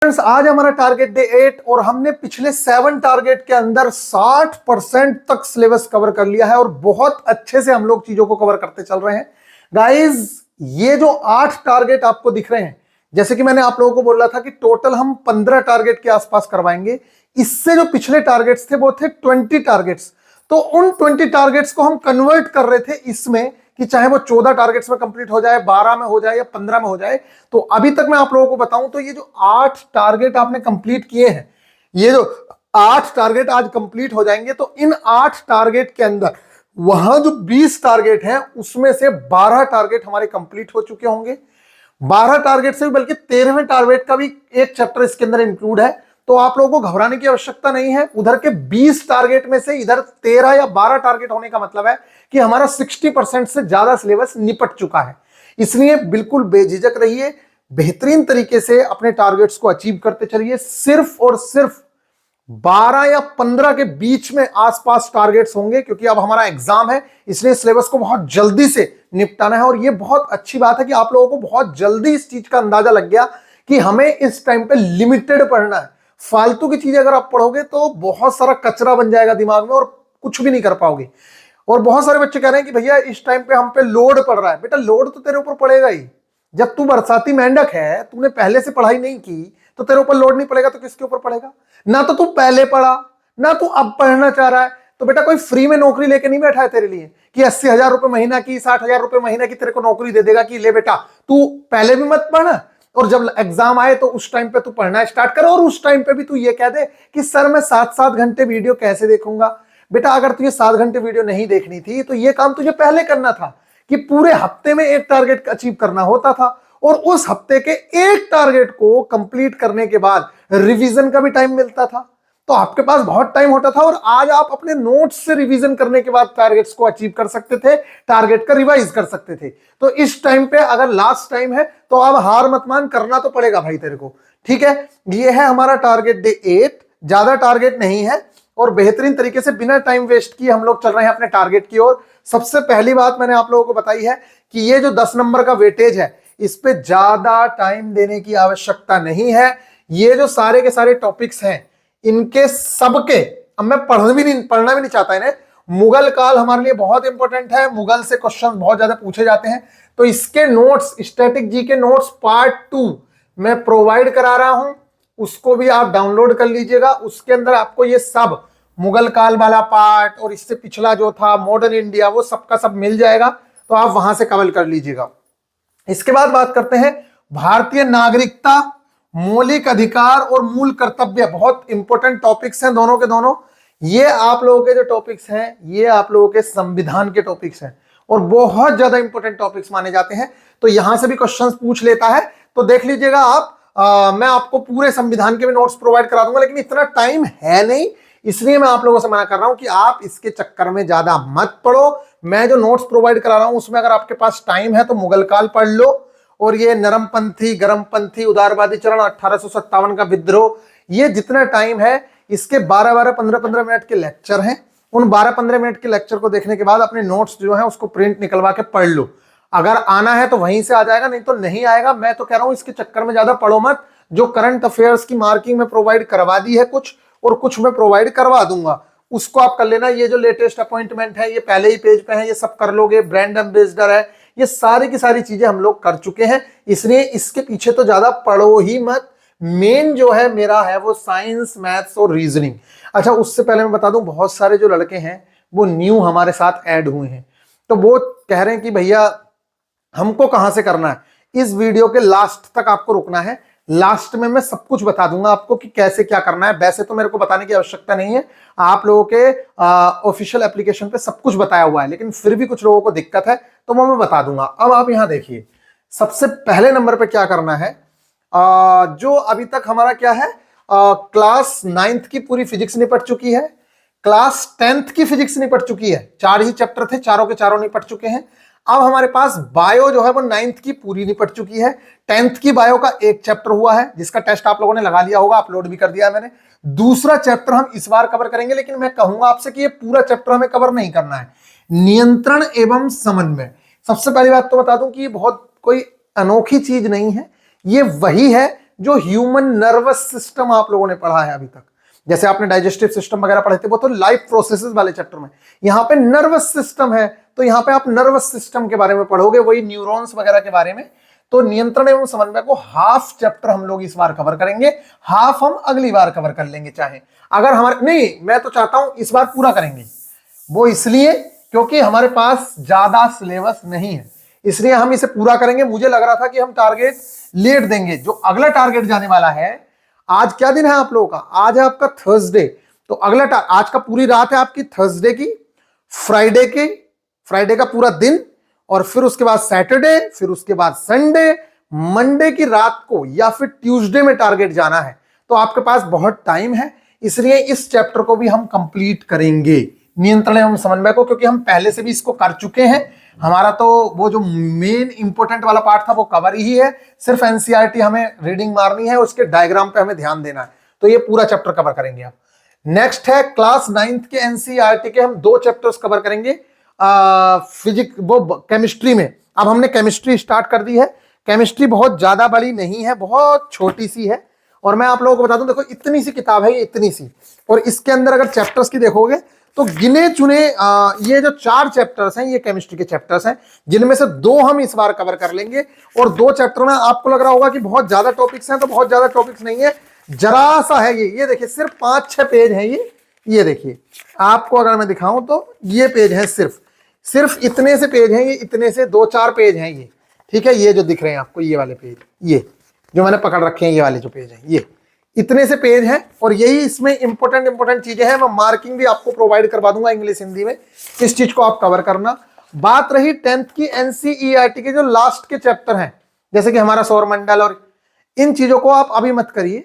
Friends, आज हमारा target day 8 और हमने पिछले 7 टारगेट के अंदर 60% तक सिलेबस कवर कर लिया है और बहुत अच्छे से हम लोग चीजों को कवर करते चल रहे हैं। गाइस, ये जो 8 टारगेट आपको दिख रहे हैं, जैसे कि मैंने आप लोगों को बोला था कि टोटल हम 15 टारगेट के आसपास करवाएंगे। इससे जो पिछले टारगेट्स थे वो थे 20 टारगेट्स। तो उन 20 टारगेट्स को हम कन्वर्ट कर रहे थे इसमें कि चाहे वो 14 टारगेट्स में कंप्लीट हो जाए, 12 में हो जाए या 15 में हो जाए। तो अभी तक मैं आप लोगों को बताऊं तो ये जो 8 टारगेट आपने कंप्लीट किए हैं, ये जो 8 टारगेट आज कंप्लीट हो जाएंगे, तो इन 8 टारगेट के अंदर वहां जो 20 टारगेट हैं उसमें से 12 टारगेट हमारे कंप्लीट हो चुके होंगे। 12 टारगेट से भी बल्कि 13वें टारगेट का भी एक चैप्टर इसके अंदर इंक्लूड है। तो आप लोगों को घबराने की आवश्यकता नहीं है। उधर के 20 टारगेट में से इधर 13 या 12 टारगेट होने का मतलब है कि हमारा 60% से ज्यादा सिलेबस निपट चुका है। इसलिए बिल्कुल बेझिझक रहिए, बेहतरीन तरीके से अपने टारगेट्स को अचीव करते चलिए। सिर्फ और सिर्फ 12 या 15 के बीच में आसपास टारगेट्स होंगे, क्योंकि अब हमारा एग्जाम है, इसलिए सिलेबस को बहुत जल्दी से निपटाना है। और ये बहुत अच्छी बात है कि आप लोगों को बहुत जल्दी इस चीज का अंदाजा लग गया कि हमें इस टाइम पे लिमिटेड पढ़ना है। फालतू की चीजें अगर आप पढ़ोगे तो बहुत सारा कचरा बन जाएगा दिमाग में और कुछ भी नहीं कर पाओगे। और बहुत सारे बच्चे कह रहे हैं कि भैया इस टाइम पे हम पे लोड पड़ रहा है। बेटा, लोड तो तेरे ऊपर पड़ेगा ही। जब तू बरसाती मेंढक है, तूने पहले से पढ़ाई नहीं की, तो तेरे ऊपर लोड नहीं पड़ेगा तो किसके ऊपर पड़ेगा? ना तो तू पहले पढ़ा, ना तू अब पढ़ना चाह रहा है। तो बेटा, कोई फ्री में नौकरी लेके नहीं बैठा है तेरे लिए कि 80,000 रुपए महीना की, 60,000 रुपए महीना की तेरे को नौकरी दे देगा कि ले बेटा तू पहले भी मत पढ़ना और जब एग्जाम आए तो उस टाइम पे तू पढ़ना स्टार्ट कर। और उस टाइम पे भी तू ये कह दे कि सर मैं 7-7 घंटे वीडियो कैसे देखूंगा। बेटा, अगर तुझे 7 घंटे वीडियो नहीं देखनी थी तो ये काम तुझे पहले करना था कि पूरे हफ्ते में एक टारगेट अचीव करना होता था और उस हफ्ते के एक टारगेट को कंप्लीट करने के बाद रिवीजन का भी टाइम मिलता था। तो आपके पास बहुत टाइम होता था और आज आप अपने नोट्स से रिवीजन करने के बाद टारगेट्स को अचीव कर सकते थे, टारगेट का रिवाइज कर सकते थे। तो इस टाइम पे अगर लास्ट टाइम है तो अब हार मत मान, करना तो पड़ेगा भाई तेरे को। ठीक है, ये है हमारा टारगेट डे 8। ज्यादा टारगेट नहीं है और बेहतरीन तरीके से बिना टाइम वेस्ट किए हम लोग चल रहे हैं अपने टारगेट की ओर। सबसे पहली बात मैंने आप लोगों को बताई है कि ये जो 10 नंबर का वेटेज है, इस पे ज्यादा टाइम देने की आवश्यकता नहीं है। ये जो सारे के सारे टॉपिक्स हैं, इनके सबके, अब मैं पढ़ना भी नहीं चाहता इन्हें। मुगल काल हमारे लिए बहुत इंपॉर्टेंट है, मुगल से क्वेश्चन बहुत ज्यादा पूछे जाते हैं। तो इसके नोट्स, स्टैटिक जी के नोट्स पार्ट 2 मैं प्रोवाइड करा रहा हूं, उसको भी आप डाउनलोड कर लीजिएगा। उसके अंदर आपको ये सब मुगल काल वाला पार्ट और इससे पिछला जो था मॉडर्न इंडिया, वो सबका सब मिल जाएगा, तो आप वहां से कवर कर लीजिएगा। इसके बाद बात करते हैं भारतीय नागरिकता, मौलिक अधिकार और मूल कर्तव्य। बहुत इंपॉर्टेंट टॉपिक्स हैं दोनों के दोनों। ये आप लोगों के जो टॉपिक्स हैं, ये आप लोगों के संविधान के टॉपिक्स हैं और बहुत ज्यादा इंपॉर्टेंट टॉपिक्स माने जाते हैं। तो यहां से भी क्वेश्चंस पूछ लेता है, तो देख लीजिएगा आप। मैं आपको पूरे संविधान के भी नोट्स प्रोवाइड करा दूंगा, लेकिन इतना टाइम है नहीं, इसलिए मैं आप लोगों से मना कर रहा हूं कि आप इसके चक्कर में ज्यादा मत पढ़ो। मैं जो नोट्स प्रोवाइड करा रहा हूं उसमें अगर आपके पास टाइम है तो मुगल काल पढ़ लो, और ये नरमपंथी, गरमपंथी, उदारवादी चरण, 1857 का विद्रोह, ये जितना टाइम है इसके 12-12, 15-15 मिनट के लेक्चर हैं। उन 12-15 मिनट के लेक्चर को देखने के बाद अपने नोट्स जो है उसको प्रिंट निकलवा के पढ़ लो। अगर आना है तो वहीं से आ जाएगा, नहीं तो नहीं आएगा। मैं तो कह रहा हूं इसके चक्कर में ज्यादा पढ़ो मत। जो करंट अफेयर्स की मार्किंग में प्रोवाइड करवा दी है कुछ, और कुछ मैं प्रोवाइड करवा दूंगा, उसको आप कर लेना। ये जो लेटेस्ट अपॉइंटमेंट है ये पहले ही पेज पे है, ये सब कर लोगे। ब्रांड एम्बेसडर है, ये सारी की सारी चीजें हम लोग कर चुके हैं, इसलिए इसके पीछे तो ज्यादा पढ़ो ही मत। मेन जो है मेरा है वो साइंस, मैथ्स और रीजनिंग। अच्छा, उससे पहले मैं बता दूं, बहुत सारे जो लड़के हैं वो न्यू हमारे साथ ऐड हुए हैं, तो वो कह रहे हैं कि भैया हमको कहां से करना है। इस वीडियो के लास्ट तक आपको रुकना है। लास्ट में मैं सब कुछ बता दूंगा आपको कि कैसे क्या करना है। वैसे तो मेरे को बताने की आवश्यकता नहीं है, आप लोगों के ऑफिशियल एप्लीकेशन पे सब कुछ बताया हुआ है, लेकिन फिर भी कुछ लोगों को दिक्कत है तो वो मैं बता दूंगा। अब आप यहां देखिए, सबसे पहले नंबर पे क्या करना है। जो अभी तक हमारा क्या है, क्लास 9th की पूरी फिजिक्स निपट चुकी है, क्लास 10th की फिजिक्स निपट चुकी है। 4 ही चैप्टर थे, चारों के चारों निपट चुके हैं। अब हमारे पास बायो जो है वो 9th की पूरी निपट चुकी है। 10th की बायो का एक चैप्टर हुआ है जिसका टेस्ट आप लोगों ने लगा लिया होगा, अपलोड भी कर दिया है मैंने। दूसरा चैप्टर हम इस बार कवर करेंगे, लेकिन मैं कहूंगा आपसे कि ये पूरा चैप्टर हमें कवर नहीं करना है। नियंत्रण एवं समन्वय, सबसे पहली बात तो बता दूं कि ये बहुत कोई अनोखी चीज नहीं है, ये वही है जो ह्यूमन नर्वस सिस्टम आप लोगों ने पढ़ा है अभी तक, जैसे आपने डाइजेस्टिव सिस्टम वगैरह पढ़े थे, वो तो लाइफ प्रोसेसेस वाले चैप्टर में, यहां पे नर्वस सिस्टम है, तो यहां पे आप नर्वस सिस्टम के बारे में पढ़ोगे, वही न्यूरॉन्स वगैरह के बारे में। तो नियंत्रण एवं समन्वय को हाफ चैप्टर हम लोग इस बार कवर करेंगे, हाफ हम अगली बार कवर कर लेंगे चाहे, अगर हमारे नहीं, मैं तो चाहता हूं इस बार पूरा करेंगे, वो इसलिए क्योंकि हमारे पास ज्यादा सिलेबस नहीं है, इसलिए हम इसे पूरा करेंगे। मुझे लग रहा था कि हम टारगेट लेट देंगे, जो अगला टारगेट जाने वाला है, आज क्या दिन है आप लोगों का, आज है आपका थर्सडे, तो अगला आज का पूरी रात है आपकी थर्सडे की, फ्राइडे का पूरा दिन, और फिर उसके बाद सैटरडे, फिर उसके बाद संडे, मंडे की रात को या फिर ट्यूसडे में टारगेट जाना है। तो आपके पास बहुत टाइम है, इसलिए इस चैप्टर को भी हम कंप्लीट करेंगे, नियंत्रण एवं समन्वय को, क्योंकि हम पहले से भी इसको कर चुके हैं। हमारा तो वो जो मेन इंपॉर्टेंट वाला पार्ट था वो कवर ही है, सिर्फ एनसीईआरटी हमें रीडिंग मारनी है, उसके डायग्राम पे हमें ध्यान देना है, तो ये पूरा चैप्टर कवर करेंगे आप। नेक्स्ट है क्लास 9th के एनसीईआरटी के हम 2 चैप्टर्स कवर करेंगे फिजिक्स, वो केमिस्ट्री में। अब हमने केमिस्ट्री स्टार्ट कर दी है, केमिस्ट्री बहुत ज्यादा बड़ी नहीं है, बहुत छोटी सी है, और मैं आप लोगों को बता दूं, देखो इतनी सी किताब है ये, इतनी सी, और इसके अंदर अगर चैप्टर्स की देखोगे तो गिने चुने ये जो 4 चैप्टर्स हैं ये केमिस्ट्री के चैप्टर्स हैं, जिनमें से 2 हम इस बार कवर कर लेंगे, और 2 चैप्टर में आपको लग रहा होगा कि बहुत ज्यादा टॉपिक्स हैं, तो बहुत ज्यादा टॉपिक्स नहीं है, जरा सा है ये देखिए, सिर्फ 5-6 पेज हैं ये देखिए, आपको अगर मैं दिखाऊं तो ये पेज है, सिर्फ इतने से पेज हैं ये, इतने से 2-4 पेज हैं ये, ठीक है, ये जो दिख रहे हैं आपको ये वाले पेज, ये जो मैंने पकड़ रखे हैं ये वाले जो पेज हैं, ये इतने से पेज हैं, और यही इसमें इंपॉर्टेंट चीजें हैं। मैं मार्किंग भी आपको प्रोवाइड करवा दूंगा इंग्लिश हिंदी में, इस चीज को आप कवर करना। बात रही 10th की एनसीईआरटी के जो लास्ट के चैप्टर हैं, जैसे कि हमारा सौरमंडल, और इन चीजों को आप अभी मत करिए,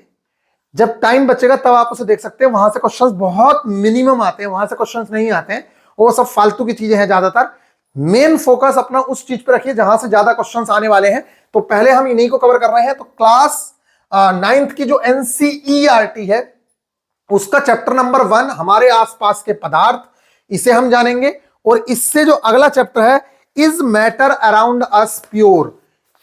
जब टाइम बचेगा तब आप उसे देख सकते हैं, वहां से क्वेश्चंस बहुत मिनिमम आते हैं, वहां से क्वेश्चंस नहीं आते हैं, वो सब फालतू की चीजें हैं ज्यादातर। मेन फोकस अपना उस चीज पर रखिए जहां से ज्यादा क्वेश्चंस आने वाले हैं, तो पहले हम इन्हीं को कवर कर रहे हैं। तो क्लास 9th की जो एनसीईआरटी है उसका चैप्टर नंबर 1 हमारे आसपास के पदार्थ, इसे हम जानेंगे, और इससे जो अगला चैप्टर है is matter around us pure,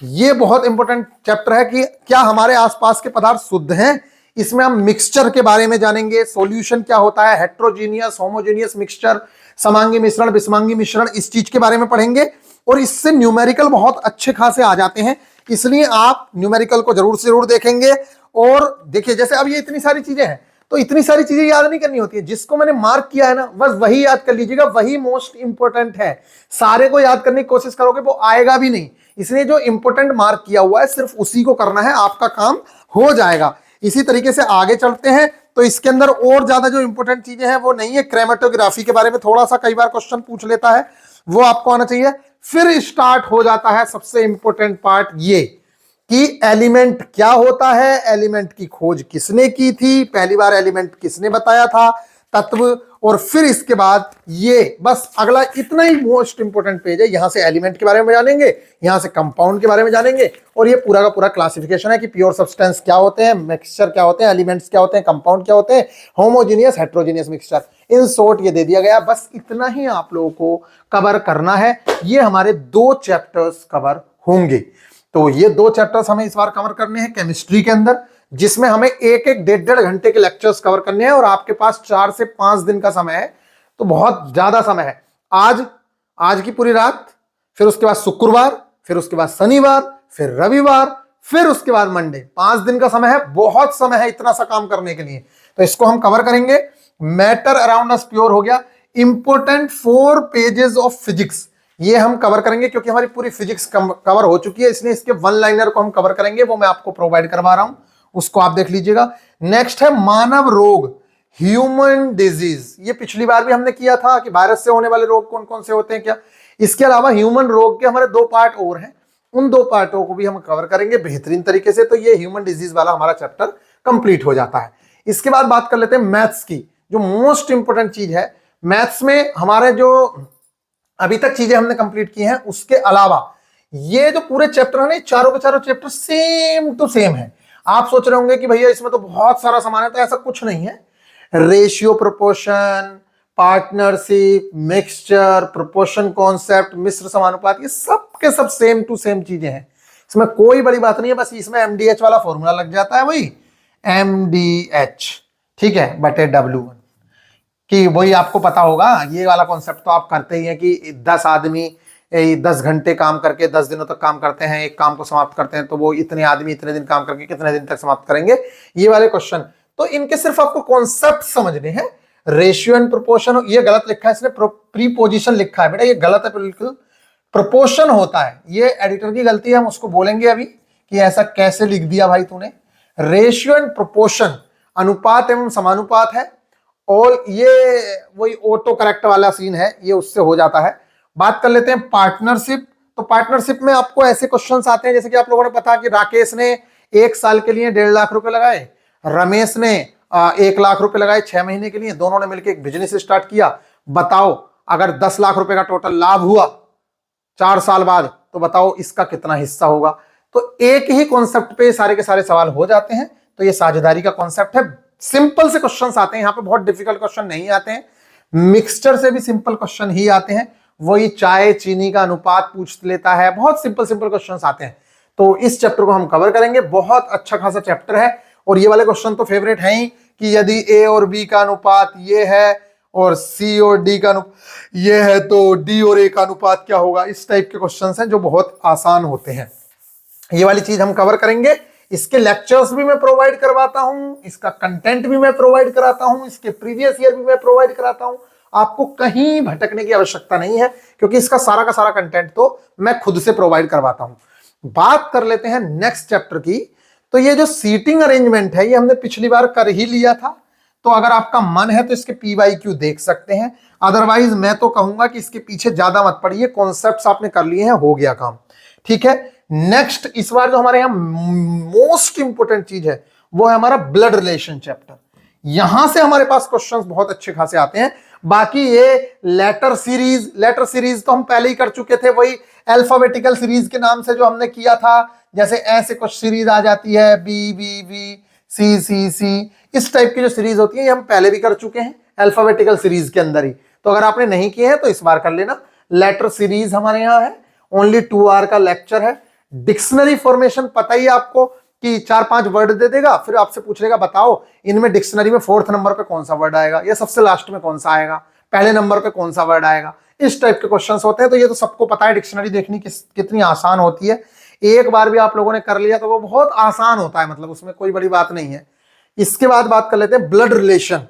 ये बहुत इंपॉर्टेंट चैप्टर है कि क्या हमारे आसपास के पदार्थ शुद्ध हैं। इसमें हम मिक्सचर के बारे में जानेंगे, सॉल्यूशन क्या होता है, हेट्रोजीनियस होमोजीनियस मिक्सचर, समांगी मिश्रण विषमांगी मिश्रण, इस चीज के बारे में पढ़ेंगे, और इससे न्यूमेरिकल बहुत अच्छे खासे आ जाते हैं, इसलिए आप न्यूमेरिकल को जरूर से जरूर देखेंगे। और देखिए जैसे अब ये इतनी सारी चीजें हैं, तो इतनी सारी चीजें याद नहीं करनी होती है, जिसको मैंने मार्क किया है ना बस वही याद कर लीजिएगा, वही मोस्ट इंपॉर्टेंट है। सारे को याद करने की कोशिश करोगे वो आएगा भी नहीं, इसलिए जो इंपॉर्टेंट मार्क किया हुआ है सिर्फ उसी को करना है, आपका काम हो जाएगा। इसी तरीके से आगे चलते हैं, तो इसके अंदर और ज्यादा जो इंपॉर्टेंट चीजें हैं वो नहीं है, क्रोमेटोग्राफी के बारे में थोड़ा सा कई बार क्वेश्चन पूछ लेता है, वो आपको आना चाहिए। फिर स्टार्ट हो जाता है सबसे इंपॉर्टेंट पार्ट, ये कि एलिमेंट क्या होता है, एलिमेंट की खोज किसने की थी, पहली बार एलिमेंट किसने बताया था, तत्व, और फिर इसके बाद ये बस अगला इतना ही मोस्ट इंपॉर्टेंट पेज है, यहां से एलिमेंट के बारे में जानेंगे, यहां से कंपाउंड के बारे में जानेंगे, और ये पूरा का पूरा क्लासिफिकेशन है कि प्योर सब्सटेंस क्या होते हैं, मिक्सचर क्या होते हैं, एलिमेंट्स क्या होते हैं, कंपाउंड क्या होते हैं, homogeneous heterogeneous mixture, in short ये दे दिया गया। बस इतना ही आप लोगों को कवर करना है, ये हमारे 2 चैप्टर्स कवर होंगे। तो ये 2 चैप्टर्स हमें इस बार कवर करने हैं केमिस्ट्री के अंदर, जिसमें हमें 1-1 1.5 घंटे के लेक्चर्स कवर करने हैं, और आपके पास 4 से 5 दिन का समय है, तो बहुत ज्यादा समय है। आज की पूरी रात, फिर उसके बाद शुक्रवार, फिर उसके बाद शनिवार, फिर रविवार, फिर उसके बाद मंडे, 5 दिन का समय है, बहुत समय है इतना सा काम करने के लिए, तो इसको हम कवर करेंगे। मैटर अराउंड अस प्योर हो गया, इंपोर्टेंट 4 पेजेस ऑफ फिजिक्स, ये हम कवर करेंगे क्योंकि हमारी पूरी फिजिक्स कवर हो चुकी है, इसलिए इसके 1 लाइनर को हम कवर करेंगे, वो मैं आपको प्रोवाइड करवा रहा हूं, उसको आप देख लीजिएगा। नेक्स्ट है मानव रोग, ह्यूमन डिजीज, ये पिछली बार भी हमने किया था कि वायरस से होने वाले रोग कौन कौन से होते हैं क्या। इसके अलावा ह्यूमन रोग के हमारे 2 पार्ट और हैं, उन 2 पार्टों को भी हम कवर करेंगे बेहतरीन तरीके से, तो ये ह्यूमन डिजीज वाला हमारा चैप्टर कंप्लीट हो जाता है। इसके बाद बात कर लेते हैं मैथ्स की, जो मोस्ट इंपोर्टेंट चीज है। मैथ्स में हमारे जो अभी तक चीजें हमने कंप्लीट की हैं, उसके अलावा ये जो पूरे चैप्टर है ना, चारों के चारों चैप्टर सेम टू सेम है। आप सोच रहे होंगे कि भैया इसमें तो बहुत सारा सामान है, तो ऐसा कुछ नहीं है। Ratio, proportion, partnership, mixture, proportion concept, मिश्र समानुपात, ये सब के सब सेम टू सेम चीजें हैं, इसमें कोई बड़ी बात नहीं है, बस इसमें MDH वाला फॉर्मूला लग जाता है, वही MDH, ठीक है, बटे W1, कि वही आपको पता होगा। ये वाला कॉन्सेप्ट तो आप करते ही हैं कि 10 आदमी 10 घंटे काम करके 10 दिनों तक काम करते हैं, एक काम को समाप्त करते हैं, तो वो इतने आदमी इतने दिन काम करके कितने दिन तक समाप्त करेंगे, ये वाले क्वेश्चन। तो इनके सिर्फ आपको कॉन्सेप्ट समझने हैं। रेशियो एंड प्रोपोर्शन, ये गलत लिखा है इसने, प्रीपोजिशन लिखा है बेटा, ये गलत है बिल्कुल, प्रोपोर्शन होता है, ये एडिटर की गलती है, हम उसको बोलेंगे अभी कि ऐसा कैसे लिख दिया भाई तूने। रेशियो एंड प्रोपोर्शन अनुपात एवं समानुपात है, और ये वही ऑटो करेक्ट वाला सीन है, ये उससे हो जाता है। बात कर लेते हैं पार्टनरशिप। तो पार्टनरशिप में आपको ऐसे क्वेश्चंस आते हैं, जैसे कि आप लोगों ने पता कि राकेश ने 1 साल के लिए 1.5 लाख रुपए लगाए, रमेश ने 1 लाख रुपए लगाए 6 महीने के लिए, दोनों ने मिलकर एक बिजनेस स्टार्ट किया। बताओ अगर 10 लाख रुपए का टोटल लाभ हुआ 4 साल बाद, तो बताओ इसका कितना हिस्सा होगा। तो एक ही कॉन्सेप्ट पे सारे के सारे सवाल हो जाते हैं। तो ये साझेदारी का कॉन्सेप्ट है। सिंपल से क्वेश्चंस आते हैं यहाँ पे, बहुत डिफिकल्ट क्वेश्चन नहीं आते हैं। मिक्सचर से भी सिंपल क्वेश्चन ही आते हैं, वही चाय चीनी का अनुपात पूछ लेता है, बहुत सिंपल सिंपल क्वेश्चंस आते हैं। तो इस चैप्टर को हम कवर करेंगे, बहुत अच्छा खासा चैप्टर है। और ये वाले क्वेश्चन तो फेवरेट है ही, कि यदि ए और बी का अनुपात ये है और सी और डी का अनुपात ये है, तो डी और ए का अनुपात क्या होगा। इस टाइप के क्वेश्चंस हैं जो बहुत आसान होते हैं। ये वाली चीज हम कवर करेंगे। इसके लेक्चर्स भी मैं प्रोवाइड करवाता हूं, इसका कंटेंट भी मैं प्रोवाइड कराता हूं, इसके प्रीवियस ईयर भी मैं प्रोवाइड कराता हूं। आपको कहीं भटकने की आवश्यकता नहीं है, क्योंकि इसका सारा का सारा कंटेंट तो मैं खुद से प्रोवाइड करवाता हूं। बात कर लेते हैं नेक्स्ट चैप्टर की। तो ये जो सीटिंग अरेंजमेंट है, ये हमने पिछली बार कर ही लिया था। तो अगर आपका मन है तो इसके PYQ देख सकते हैं, अदरवाइज मैं तो कहूंगा कि इसके पीछे ज्यादा मत पड़िए, कॉन्सेप्ट्स आपने कर लिए हैं, हो गया काम, ठीक है। नेक्स्ट इस बार जो हमारे यहां मोस्ट इंपोर्टेंट चीज है, वो है हमारा ब्लड रिलेशन चैप्टर। यहां से हमारे पास क्वेश्चंस बहुत अच्छे खासे आते हैं। बाकी ये लेटर सीरीज तो हम पहले ही कर चुके थे, वही अल्फाबेटिकल सीरीज के नाम से जो हमने किया था। जैसे ऐसे कुछ सीरीज आ जाती है, BBB, CCC, इस टाइप की जो सीरीज होती है, ये हम पहले भी कर चुके हैं अल्फाबेटिकल सीरीज के अंदर ही। तो अगर आपने नहीं किए हैं तो इस बार कर लेना। लेटर सीरीज हमारे यहाँ है, ओनली 2 आवर का लेक्चर है। डिक्शनरी फॉर्मेशन पता ही आपको कि 4-5 वर्ड दे देगा, फिर आपसे पूछेगा बताओ इनमें डिक्शनरी में 4th नंबर पे कौन सा वर्ड आएगा, या सबसे लास्ट में कौन सा आएगा, पहले नंबर पे कौन सा वर्ड आएगा। इस टाइप के क्वेश्चंस होते हैं। तो ये तो सबको पता है डिक्शनरी देखनी कितनी आसान होती है। एक बार भी आप लोगों ने कर लिया तो वो बहुत आसान होता है, मतलब उसमें कोई बड़ी बात नहीं है। इसके बाद बात कर लेते हैं ब्लड रिलेशन।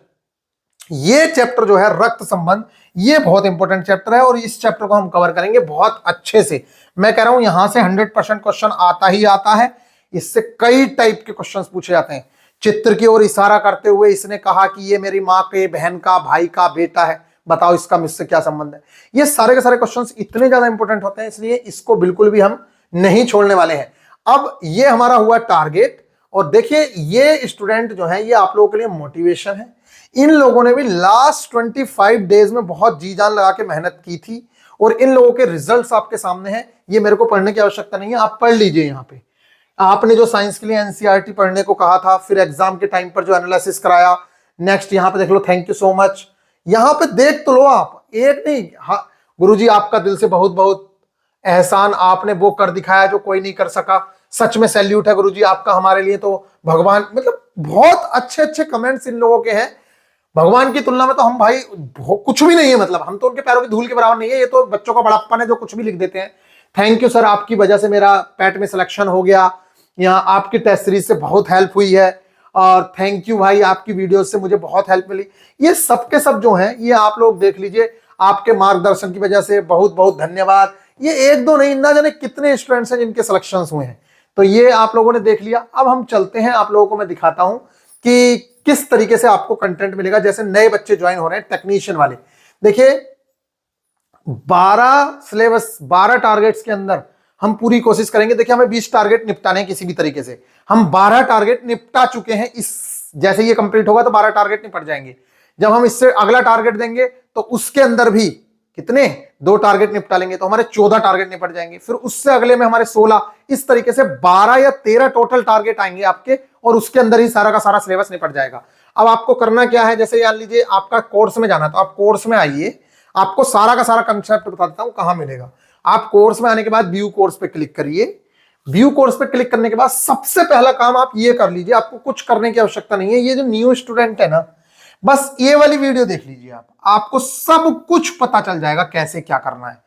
ये चैप्टर जो है रक्त संबंध, ये बहुत इंपॉर्टेंट चैप्टर है, और इस चैप्टर को हम कवर करेंगे बहुत अच्छे से। मैं कह रहा हूं यहां से 100% क्वेश्चन आता ही आता है। इससे कई टाइप के क्वेश्चंस पूछे जाते हैं। चित्र की ओर इशारा करते हुए इसने कहा कि ये मेरी माँ के बहन का भाई का बेटा है, बताओ इसका मुझसे क्या संबंध है। ये सारे के सारे क्वेश्चंस इतने ज्यादा इंपॉर्टेंट होते हैं, इसलिए इसको बिल्कुल भी हम नहीं छोड़ने वाले हैं। अब ये हमारा हुआ टारगेट, और देखिए ये स्टूडेंट जो है, ये आप लोगों के लिए मोटिवेशन है। इन लोगों ने भी लास्ट 25 डेज में बहुत जी जान लगा के मेहनत की थी, और इन लोगों के रिजल्ट्स आपके सामने हैं। ये मेरे को पढ़ने की आवश्यकता नहीं है, आप पढ़ लीजिए। यहाँ पे आपने जो साइंस के लिए NCERT पढ़ने को कहा था, फिर एग्जाम के टाइम पर जो एनालिसिस कराया, नेक्स्ट यहाँ पे देख लो, थैंक यू सो मच। यहाँ पे देख तो लो आप, एक नहीं, हाँ गुरुजी आपका दिल से बहुत बहुत एहसान, आपने वो कर दिखाया जो कोई नहीं कर सका, सच में सैल्यूट है गुरुजी आपका हमारे लिए, तो भगवान, मतलब बहुत अच्छे अच्छे कमेंट्स इन लोगों के हैं। भगवान की तुलना में तो हम भाई कुछ भी नहीं है, मतलब हम तो उनके पैरों की धूल के बराबर नहीं है। ये तो बच्चों का बड़प्पन है जो कुछ भी लिख देते हैं। थैंक यू सर, आपकी वजह से मेरा पैट में सिलेक्शन हो गया, यहाँ आपकी टेस्ट सीरीज से बहुत हेल्प हुई है, और थैंक यू भाई आपकी वीडियो से मुझे बहुत हेल्प मिली। ये सब के सब जो हैं, ये आप लोग देख लीजिए, आपके मार्गदर्शन की वजह से बहुत बहुत धन्यवाद। ये एक दो नहीं, ना जाने कितने स्टूडेंट्स हैं जिनके सिलेक्शंस हुए हैं। तो ये आप लोगों ने देख लिया। अब हम चलते हैं, आप लोगों को मैं दिखाता हूं कि किस तरीके से आपको कंटेंट मिलेगा। जैसे नए बच्चे ज्वाइन हो रहे हैं टेक्नीशियन वाले, देखिए 12 सिलेबस 12 टारगेट्स के अंदर हम पूरी कोशिश करेंगे। देखिए हमें 20 टारगेट निपटाने हैं किसी भी तरीके से, हम 12 टारगेट निपटा चुके हैं। इस जैसे ये कंप्लीट होगा तो 12 टारगेट निपट जाएंगे। जब हम इससे अगला टारगेट देंगे तो उसके अंदर भी कितने 2 टारगेट निपटा लेंगे, तो हमारे 14 टारगेट निपट जाएंगे। फिर उससे अगले में हमारे 16, इस तरीके से 12 या 13 टोटल टारगेट आएंगे आपके, और उसके अंदर ही सारा का सारा सिलेबस निपट जाएगा। अब आपको करना क्या है, जैसे मान लीजिए आपका कोर्स में जाना, तो आप कोर्स में आइए, आपको सारा का सारा कंसेप्ट बता देता हूं कहां मिलेगा। आप कोर्स में आने के बाद व्यू कोर्स पे क्लिक करिए, व्यू कोर्स पे क्लिक करने के बाद सबसे पहला काम आप ये कर लीजिए, आपको कुछ करने की आवश्यकता नहीं है। ये जो न्यू स्टूडेंट है ना, बस ये वाली वीडियो देख लीजिए आप, आपको सब कुछ पता चल जाएगा कैसे क्या करना है।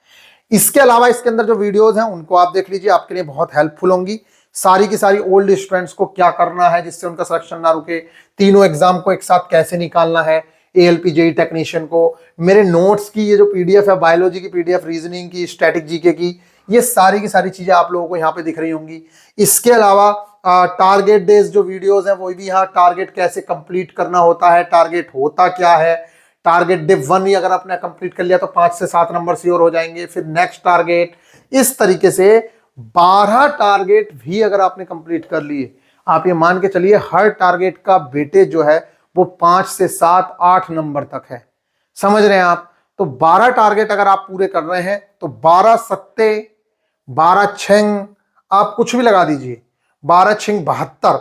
इसके अलावा इसके अंदर जो वीडियोस हैं उनको आप देख लीजिए, आपके लिए बहुत हेल्पफुल होंगी। सारी की सारी ओल्ड स्टूडेंट्स को क्या करना है जिससे उनका सिलेक्शन ना रुके, तीनों एग्जाम को एक साथ कैसे निकालना है, एएलपी जेई टेक्नीशियन को, मेरे नोट्स की ये जो पीडीएफ है, बायोलॉजी की पीडीएफ, रीजनिंग की, स्टैटिक जीके की, ये सारी की सारी चीजें आप लोगों को यहाँ पे दिख रही होंगी। इसके अलावा टारगेट डेज जो वीडियोस हैं वो भी यहाँ, टारगेट कैसे कंप्लीट करना होता है, टारगेट होता क्या है, टारगेट डे 1 ही अगर आपने कंप्लीट कर लिया तो 5 से 7 नंबर श्योर हो जाएंगे, फिर नेक्स्ट टारगेट, इस तरीके से 12 टारगेट भी अगर आपने कंप्लीट कर लिए, आप ये मान के चलिए हर टारगेट का वेटेज जो है वो 5 से 7 8 नंबर तक है। समझ रहे हैं आप? तो 12 टारगेट अगर आप पूरे कर रहे हैं तो 12 सत्ते 12 छंग, आप कुछ भी लगा दीजिए, 12 छंग 72,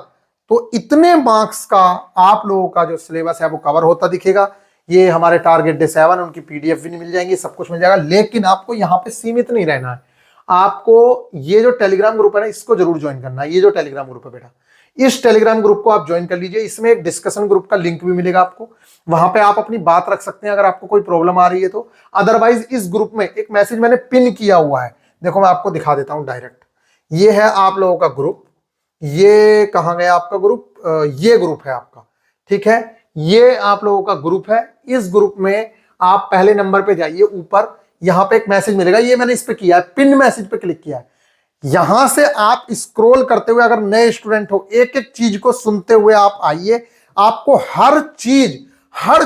तो इतने मार्क्स का आप लोगों का जो सिलेबस है वो कवर होता दिखेगा। ये हमारे टारगेट डे 7, उनकी पीडीएफ भी मिल जाएंगी, सब कुछ मिल जाएगा। लेकिन आपको यहाँ पे सीमित नहीं रहना है, आपको ये जो टेलीग्राम ग्रुप है ना, इसको जरूर ज्वाइन करना है। ये जो टेलीग्राम ग्रुप है बेटा, इस टेलीग्राम ग्रुप को आप ज्वाइन कर लीजिए। इसमें एक डिस्कशन ग्रुप का लिंक भी मिलेगा आपको, वहां पे आप अपनी बात रख सकते हैं अगर आपको कोई प्रॉब्लम आ रही है तो। अदरवाइज इस ग्रुप में एक मैसेज मैंने पिन किया हुआ है, देखो मैं आपको दिखा देता हूं डायरेक्ट। ये है आप लोगों का ग्रुप, ये कहां गया आपका ग्रुप, ये ग्रुप है आपका, ठीक है, ये आप लोगों का ग्रुप है। इस ग्रुप में आप पहले नंबर पे जाइए, ऊपर यहां पे एक मैसेज मिलेगा, ये मैंने इस पे किया है, पिन मैसेज पे क्लिक किया है। यहां से आप स्क्रॉल करते हुए, अगर नए स्टूडेंट हो, एक एक चीज को सुनते हुए आप आइए, आपको हर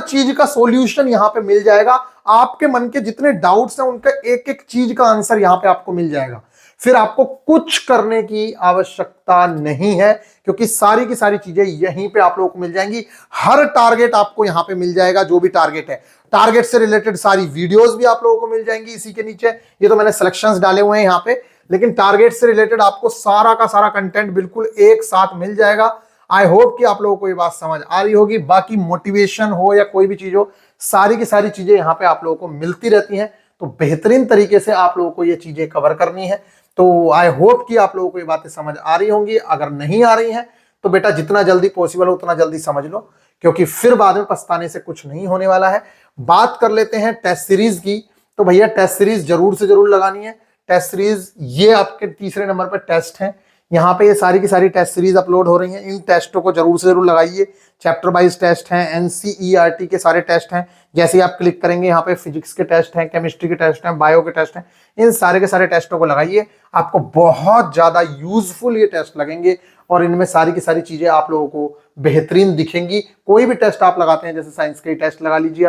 चीज का सॉल्यूशन यहां पे मिल जाएगा। आपके मन के जितने डाउट्स हैं उनका एक एक चीज का आंसर यहां पे आपको मिल जाएगा। फिर आपको कुछ करने की आवश्यकता नहीं है, क्योंकि सारी की सारी चीजें यहीं पे आप लोगों को मिल जाएंगी। हर टारगेट आपको यहां पे मिल जाएगा, जो भी टारगेट है, टारगेट से रिलेटेड सारी वीडियोस भी आप लोगों को मिल जाएंगी इसी के नीचे। ये तो मैंने सिलेक्शंस डाले हुए हैं यहाँ पे, लेकिन टारगेट से रिलेटेड आपको सारा का सारा कंटेंट बिल्कुल एक साथ मिल जाएगा। आई होप कि आप लोगों को ये बात समझ आ रही होगी। बाकी मोटिवेशन हो या कोई भी चीज हो, सारी की सारी चीजें यहाँ पे आप लोगों को मिलती रहती हैं, तो बेहतरीन तरीके से आप लोगों को ये चीजें कवर करनी है। तो आई होप कि आप लोगों को ये बातें समझ आ रही होंगी। अगर नहीं आ रही हैं तो बेटा जितना जल्दी पॉसिबल हो उतना जल्दी समझ लो, क्योंकि फिर बाद में पछताने से कुछ नहीं होने वाला है। बात कर लेते हैं टेस्ट सीरीज की, तो भैया टेस्ट सीरीज जरूर से जरूर लगानी है। टेस्ट सीरीज ये आपके तीसरे नंबर पर टेस्ट हैं, यहाँ पे ये सारी की सारी टेस्ट सीरीज अपलोड हो रही हैं, इन टेस्टों को जरूर से जरूर लगाइए। चैप्टर वाइज टेस्ट हैं, एनसीईआरटी के सारे टेस्ट हैं, जैसे ही आप क्लिक करेंगे यहाँ पे फिजिक्स के टेस्ट हैं, केमिस्ट्री के टेस्ट हैं, बायो के टेस्ट हैं, इन सारे के सारे टेस्टों को लगाइए। आपको बहुत ज्यादा यूजफुल ये टेस्ट लगेंगे और इनमें सारी की सारी चीजें आप लोगों को बेहतरीन दिखेंगी। कोई भी टेस्ट आप लगाते हैं, जैसे साइंस के टेस्ट लगा लीजिए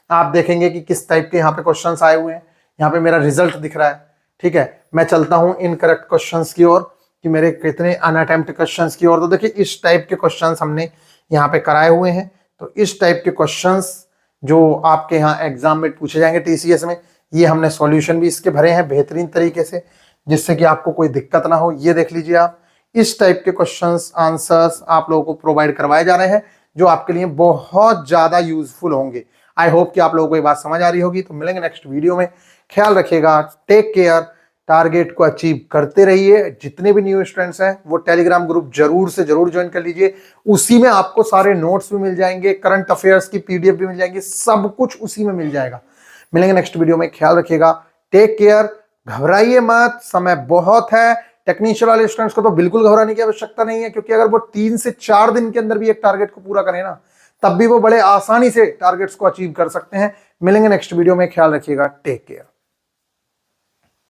आप देखेंगे कि किस टाइप के यहाँ पे क्वेश्चन आए हुए हैं। यहाँ पे मेरा रिजल्ट दिख रहा है, ठीक है। मैं चलता हूं इनकरेक्ट क्वेश्चंस की ओर कि मेरे कितने अनअटेम्प्ट क्वेश्चंस की ओर। तो देखिए इस टाइप के क्वेश्चंस हमने यहाँ पे कराए हुए हैं। तो इस टाइप के क्वेश्चंस जो आपके यहाँ एग्जाम में पूछे जाएंगे टीसीएस में, ये हमने सॉल्यूशन भी इसके भरे हैं बेहतरीन तरीके से, जिससे कि आपको कोई दिक्कत ना हो। ये देख लीजिए आप, इस टाइप के क्वेश्चंस आंसर्स आप लोगों को प्रोवाइड करवाए जा रहे हैं, जो आपके लिए बहुत ज्यादा यूजफुल होंगे। आई होप कि आप लोगों को ये बात समझ आ रही होगी। तो मिलेंगे नेक्स्ट वीडियो में, ख्याल रखिएगा, टेक केयर, टारगेट को अचीव करते रहिए। जितने भी न्यू स्टूडेंट्स हैं वो टेलीग्राम ग्रुप जरूर से जरूर ज्वाइन कर लीजिए, उसी में आपको सारे नोट्स भी मिल जाएंगे, करंट अफेयर्स की पीडीएफ भी मिल जाएंगी, सब कुछ उसी में मिल जाएगा। मिलेंगे नेक्स्ट वीडियो में, ख्याल रखिएगा, टेक केयर, घबराइए मत, समय बहुत है। टेक्नीशियन वाले स्टूडेंट्स को तो बिल्कुल घबराने की आवश्यकता नहीं है, क्योंकि अगर वो 3 से 4 दिन के अंदर भी एक टारगेट को पूरा करें ना, तब भी वो बड़े आसानी से टारगेट्स को अचीव कर सकते हैं। मिलेंगे नेक्स्ट वीडियो में, ख्याल रखिएगा, टेक केयर।